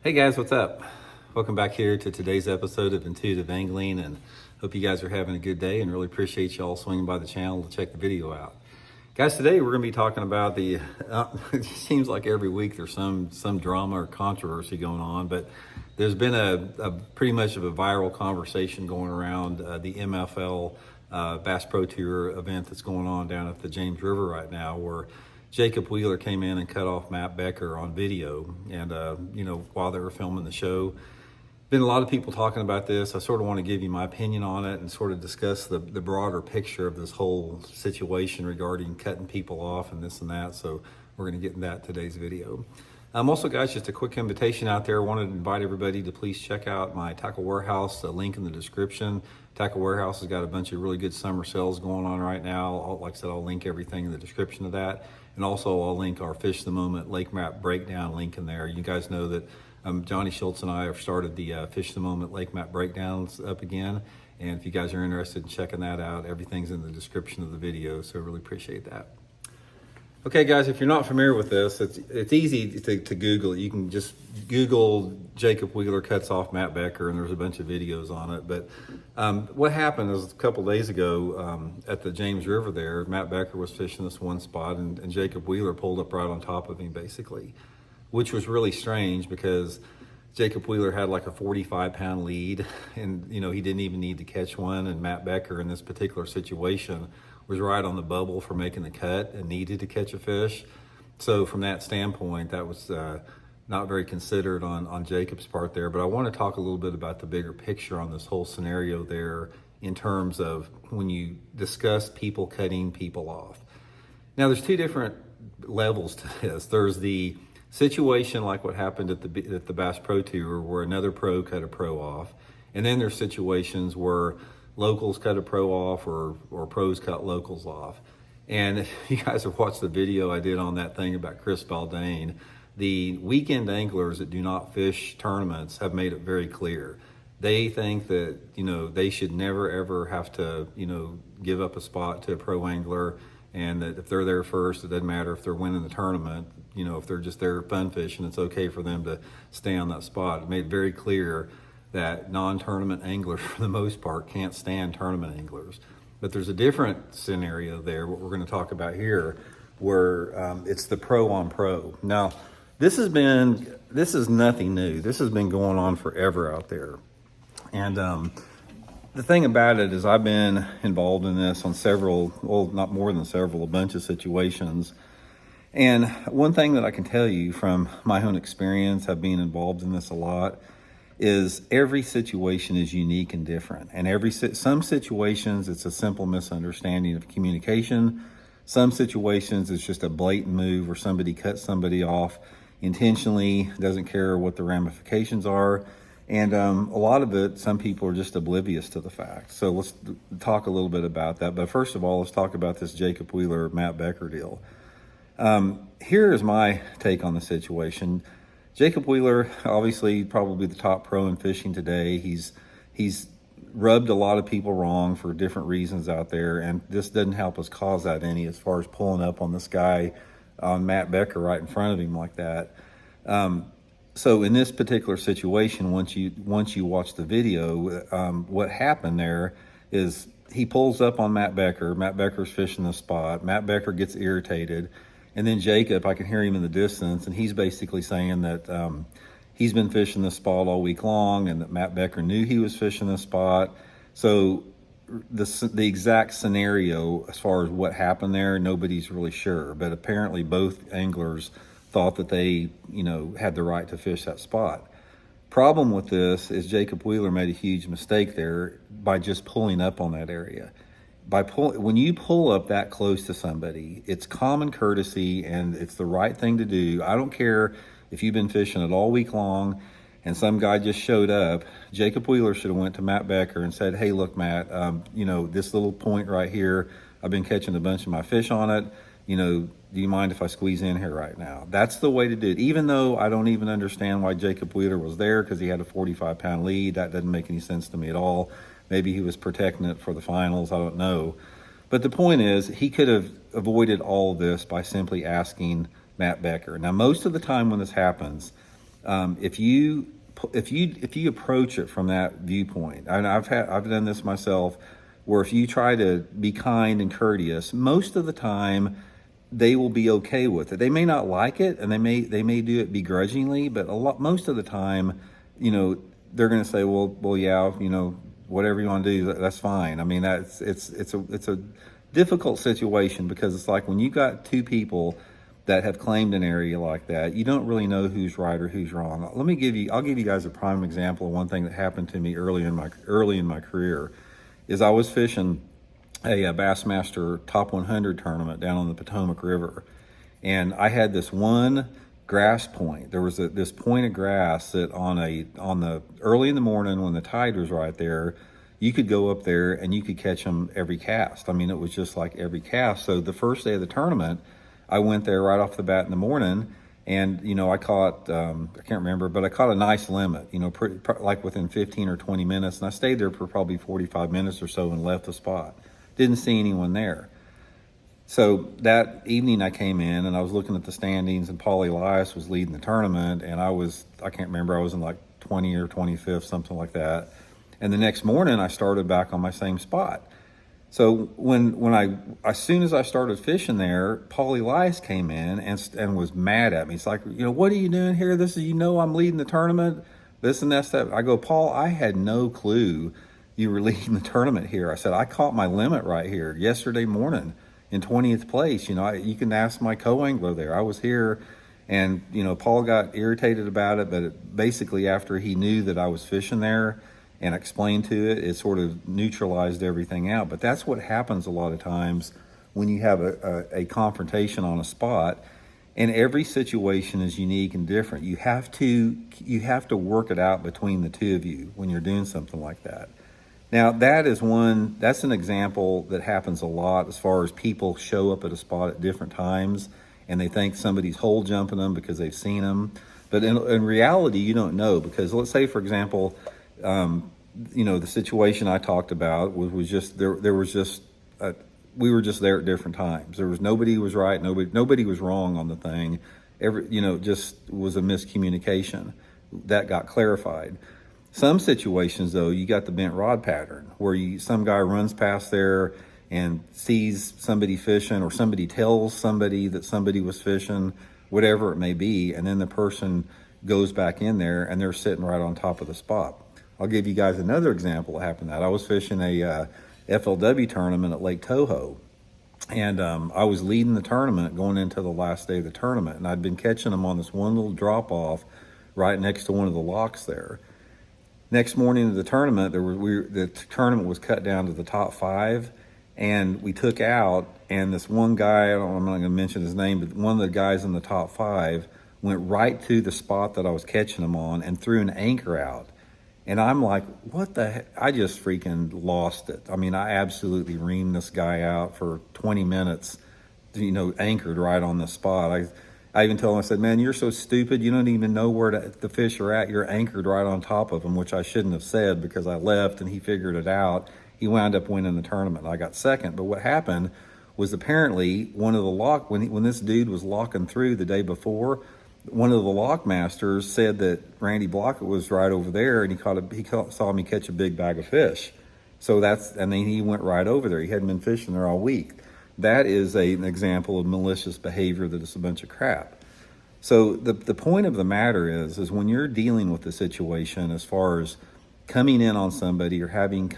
Hey guys, what's up? Welcome back here to today's episode of Intuitive Angling, and hope you guys are having a good day and really appreciate y'all swinging by the channel to check the video out. Guys, today we're going to be talking about it seems like every week there's some drama or controversy going on, but there's been a pretty much of a viral conversation going around the MFL Bass Pro Tour event that's going on down at the James River right now, where Jacob Wheeler came in and cut off Matt Becker on video, and while they were filming the show. Been a lot of people talking about this. I sort of want to give you my opinion on it and sort of discuss the broader picture of this whole situation regarding cutting people off and this and that. So we're going to get in that today's video. Also, guys, just a quick invitation out there. I wanted to invite everybody to please check out my Tackle Warehouse, the link in the description. Tackle Warehouse has got a bunch of really good summer sales going on right now. Like I said, I'll link everything in the description of that. And also I'll link our Fish of the Moment Lake Map Breakdown link in there. You guys know that Johnny Schultz and I have started the Fish of the Moment Lake Map Breakdowns up again. And if you guys are interested in checking that out, everything's in the description of the video. So I really appreciate that. Okay, guys, if you're not familiar with this, it's easy to Google it. You can just Google Jacob Wheeler cuts off Matt Becker, and there's a bunch of videos on it. But what happened is a couple days ago at the James River there, Matt Becker was fishing this one spot, and Jacob Wheeler pulled up right on top of him, basically, which was really strange because Jacob Wheeler had like a 45-pound lead, and he didn't even need to catch one, and Matt Becker in this particular situation was right on the bubble for making the cut and needed to catch a fish. So from that standpoint, that was not very considered on Jacob's part there. But I want to talk a little bit about the bigger picture on this whole scenario there in terms of when you discuss people cutting people off. Now, there's two different levels to this. There's the situation like what happened at the Bass Pro Tour where another pro cut a pro off. And then there's situations where locals cut a pro off or pros cut locals off. And if you guys have watched the video I did on that thing about Chris Baldane, the weekend anglers that do not fish tournaments have made it very clear. They think that, they should never ever have to, give up a spot to a pro angler, and that if they're there first, it doesn't matter if they're winning the tournament. If they're just there fun fishing, it's okay for them to stay on that spot. It made very clear that non-tournament anglers, for the most part, can't stand tournament anglers. But there's a different scenario there, what we're going to talk about here, where it's the pro on pro. Now, this is nothing new. This has been going on forever out there. And the thing about it is I've been involved in this on several, well, not more than several, a bunch of situations. And one thing that I can tell you from my own experience, I've been involved in this a lot, is every situation is unique and different. And some situations, it's a simple misunderstanding of communication. Some situations, it's just a blatant move where somebody cuts somebody off intentionally, doesn't care what the ramifications are. And a lot of it, some people are just oblivious to the fact. So let's talk a little bit about that. But first of all, let's talk about this Jacob Wheeler, Matt Becker deal. Here is my take on the situation. Jacob Wheeler, obviously probably the top pro in fishing today. He's rubbed a lot of people wrong for different reasons out there, and this doesn't help us cause that any as far as pulling up on this guy, on Matt Becker right in front of him like that. So in this particular situation, once you watch the video, what happened there is he pulls up on Matt Becker. Matt Becker's fishing the spot. Matt Becker gets irritated. And then Jacob, I can hear him in the distance, and he's basically saying that he's been fishing this spot all week long and that Matt Becker knew he was fishing this spot. So the exact scenario as far as what happened there, nobody's really sure. But apparently both anglers thought that they, had the right to fish that spot. Problem with this is Jacob Wheeler made a huge mistake there by just pulling up on that area. When you pull up that close to somebody, it's common courtesy and it's the right thing to do. I don't care if you've been fishing it all week long and some guy just showed up. Jacob Wheeler should have went to Matt Becker and said, hey, look, Matt, this little point right here, I've been catching a bunch of my fish on it. Do you mind if I squeeze in here right now? That's the way to do it. Even though I don't even understand why Jacob Wheeler was there because he had a 45-pound lead. That doesn't make any sense to me at all. Maybe he was protecting it for the finals. I don't know. But the point is, he could have avoided all of this by simply asking Matt Becker. Now, most of the time when this happens, If you approach it from that viewpoint, and I've done this myself, where if you try to be kind and courteous, most of the time they will be okay with it. They may not like it, and they may do it begrudgingly, but most of the time, they're going to say, well, yeah, whatever you want to do, that's fine. I mean, it's a difficult situation, because it's like when you got two people that have claimed an area like that, you don't really know who's right or who's wrong. I'll give you guys a prime example of one thing that happened to me early in my career. Is I was fishing a Bassmaster Top 100 tournament down on the Potomac River, and I had this one grass point. There was this point of grass that on the early in the morning when the tide was right there, you could go up there and you could catch them every cast. I mean, it was just like every cast. So the first day of the tournament, I went there right off the bat in the morning, and I caught I can't remember, but I caught a nice limit, like within 15 or 20 minutes, and I stayed there for probably 45 minutes or so and left the spot. Didn't see anyone there. So that evening I came in and I was looking at the standings, and Paul Elias was leading the tournament, and I can't remember, I was in like 20 or 25th, something like that. And the next morning I started back on my same spot. So as soon as I started fishing there, Paul Elias came in and was mad at me. It's like, what are you doing here? This is, I'm leading the tournament, this and that. I go, Paul, I had no clue you were leading the tournament here. I said, I caught my limit right here yesterday morning in 20th place. You can ask my co-angler there. I was here, and, Paul got irritated about it, but basically after he knew that I was fishing there and explained to it sort of neutralized everything out. But that's what happens a lot of times when you have a confrontation on a spot, and every situation is unique and different. You have to work it out between the two of you when you're doing something like that. Now, that's an example that happens a lot as far as people show up at a spot at different times and they think somebody's hole jumping them because they've seen them. But in reality, you don't know, because let's say, for example, the situation I talked about was just we were just there at different times. Nobody was right, nobody was wrong on the thing. Just was a miscommunication that got clarified. Some situations, though, you got the bent rod pattern where some guy runs past there and sees somebody fishing, or somebody tells somebody that somebody was fishing, whatever it may be, and then the person goes back in there and they're sitting right on top of the spot. I'll give you guys another example that happened. I was fishing a FLW tournament at Lake Toho, and I was leading the tournament going into the last day of the tournament, and I'd been catching them on this one little drop-off right next to one of the locks there. Next morning of the tournament, the tournament was cut down to the top 5, and we took out, and this one guy, I'm not going to mention his name, but one of the guys in the top 5 went right to the spot that I was catching them on and threw an anchor out. And I'm like, what the heck? I just freaking lost it. I mean, I absolutely reamed this guy out for 20 minutes, anchored right on the spot. I even told him, I said, man, you're so stupid. You don't even know where the fish are at. You're anchored right on top of them, which I shouldn't have said, because I left and he figured it out. He wound up winning the tournament. I got second. But what happened was, apparently one of the when this dude was locking through the day before, one of the lock masters said that Randy Blockett was right over there, and he saw me catch a big bag of fish. And then he went right over there. He hadn't been fishing there all week. That is an example of malicious behavior that is a bunch of crap. So the point of the matter is when you're dealing with the situation, as far as coming in on somebody or having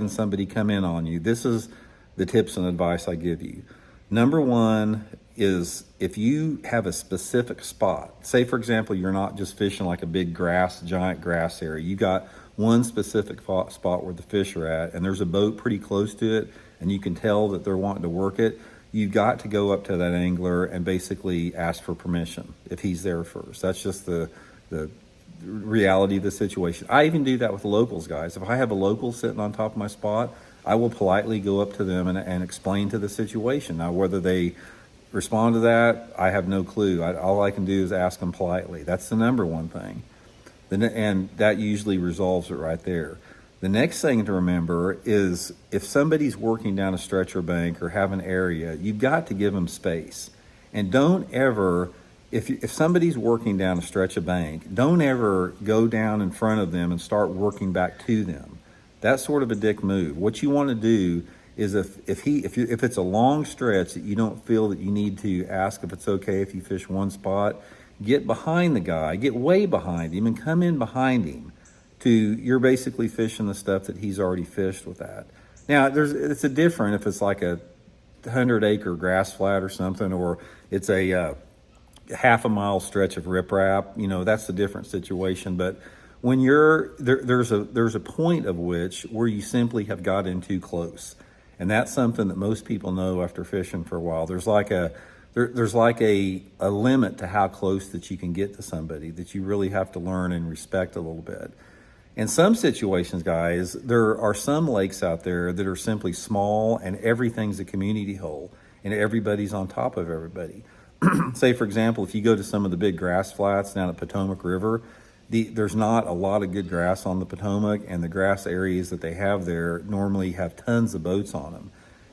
somebody come in on you, this is the tips and advice I give you. Number one is, if you have a specific spot, say for example, you're not just fishing like a big giant grass area. You got one specific spot where the fish are at, and there's a boat pretty close to it, and you can tell that they're wanting to work it. You've got to go up to that angler and basically ask for permission if he's there first. That's just the reality of the situation. I even do that with locals, guys. If I have a local sitting on top of my spot, I will politely go up to them and explain to the situation. Now, whether they respond to that, I have no clue. All I can do is ask them politely. That's the number one thing. And that usually resolves it right there. The next thing to remember is, if somebody's working down a stretcher bank or have an area, you've got to give them space. And don't ever, if somebody's working down a stretch of bank, don't ever go down in front of them and start working back to them. That's sort of a dick move. What you want to do is if it's a long stretch that you don't feel that you need to ask if it's okay if you fish one spot, get behind the guy, get way behind him, and come in behind him. You're basically fishing the stuff that he's already fished with that. Now, it's a different if it's like a 100-acre grass flat or something, or it's a half a mile stretch of riprap. That's a different situation. But when there's a point of which where you simply have got in too close, and that's something that most people know after fishing for a while. There's like a limit to how close that you can get to somebody, that you really have to learn and respect a little bit. In some situations, guys, there are some lakes out there that are simply small and everything's a community hole and everybody's on top of everybody. Say, for example, if you go to some of the big grass flats down at Potomac River, there's not a lot of good grass on the Potomac, and the grass areas that they have there normally have tons of boats on them.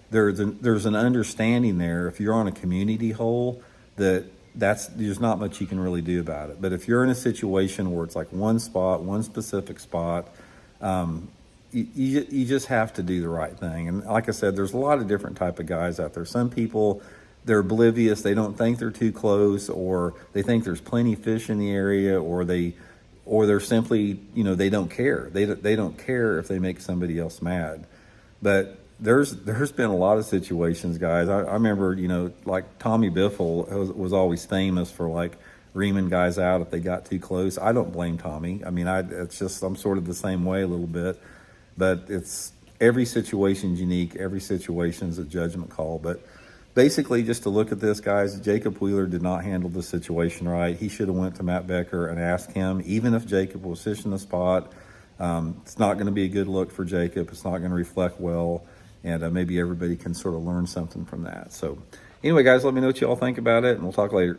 There's an understanding there, if you're on a community hole, there's not much you can really do about it. But if you're in a situation where it's like one spot, one specific spot, you just have to do the right thing. And like I said, there's a lot of different type of guys out there. Some people, they're oblivious, they don't think they're too close, or they think there's plenty of fish in the area, or they're simply, they don't care. They don't care if they make somebody else mad. But there's been a lot of situations, guys. I remember, like Tommy Biffle was always famous for like reaming guys out if they got too close. I don't blame Tommy. I mean, it's just, I'm sort of the same way a little bit, but every situation's unique. Every situation's a judgment call. But basically, just to look at this, guys, Jacob Wheeler did not handle the situation right. He should have went to Matt Becker and asked him, even if Jacob was fishing the spot, it's not going to be a good look for Jacob. It's not going to reflect well. And maybe everybody can sort of learn something from that. So anyway, guys, let me know what you all think about it, and we'll talk later.